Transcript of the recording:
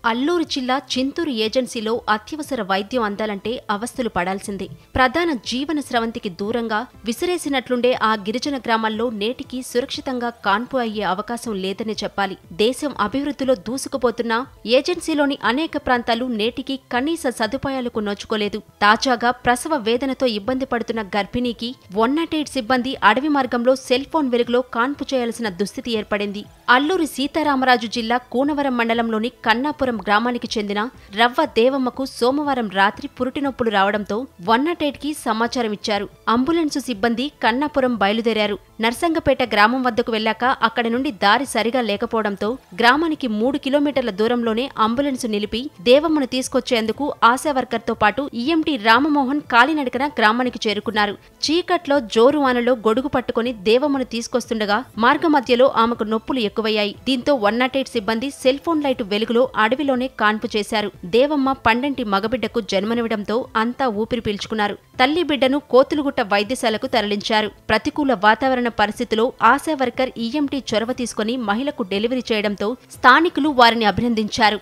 అల్లూరు జిల్లా చింతూరు ఏజెన్సీలో అత్యవసర వైద్యం అందాలంటే అవస్థలు పడాల్సిందే. ప్రధాన జీవన స్రవంతికి దూరంగా విసిరేసినట్లుండే ఆ గిరిజన గ్రామాల్లో నేటికి సురక్షితంగా కాన్పు అయ్యే అవకాశం లేదనే చెప్పాలి. దేశం అభివృద్ధిలో దూసుకుపోతున్నా ఏజెన్సీలోని అనేక ప్రాంతాలు నేటికి కనీస సదుపాయాలకు నోచుకోలేదు. తాజాగా ప్రసవ వేదనతో ఇబ్బంది పడుతున్న గర్భిణీకి 108 సిబ్బంది అడవి మార్గంలో సెల్ ఫోన్ వెలుగులో కాన్పు చేయాల్సిన దుస్థితి ఏర్పడింది. అల్లూరి సీతారామరాజు జిల్లా కూనవరం మండలంలోని కన్నాపురం గ్రామానికి చెందిన రవ్వ దేవమ్మకు సోమవారం రాత్రి పురుటినొప్పులు రావడంతో 108కి సమాచారం ఇచ్చారు. అంబులెన్సు సిబ్బంది కన్నాపురం బయలుదేరారు. నర్సంగపేట గ్రామం వద్దకు వెళ్లాక అక్కడి నుండి దారి సరిగా లేకపోవడంతో గ్రామానికి 3 కిలోమీటర్ల దూరంలోనే అంబులెన్సు నిలిపి దేవమ్మను తీసుకొచ్చేందుకు ఆశా వర్కర్తో పాటు ఈఎంటీ రామమోహన్ కాలినడకన గ్రామానికి చేరుకున్నారు. చీకట్లో జోరువానలో గొడుగు పట్టుకుని దేవమ్మను తీసుకొస్తుండగా మార్గమధ్యలో ఆమెకు నొప్పులు ఎక్కువయ్యాయి. దీంతో 108 సిబ్బంది సెల్ ఫోన్ లైటు వెలుగులో అడవిలోనే కాన్పు చేశారు. దేవమ్మ పండంటి మగబిడ్డకు జన్మనివ్వడంతో అంతా ఊపిరి పీల్చుకున్నారు. తల్లి బిడ్డను కోతులుగుట్ట వైద్యశాలకు తరలించారు. ప్రతికూల వాతావరణ పరిస్థితిలో ఆశా వర్కర్ ఈఎంటీ చొరవ తీసుకుని మహిళకు డెలివరీ చేయడంతో స్థానికులు వారిని అభినందించారు.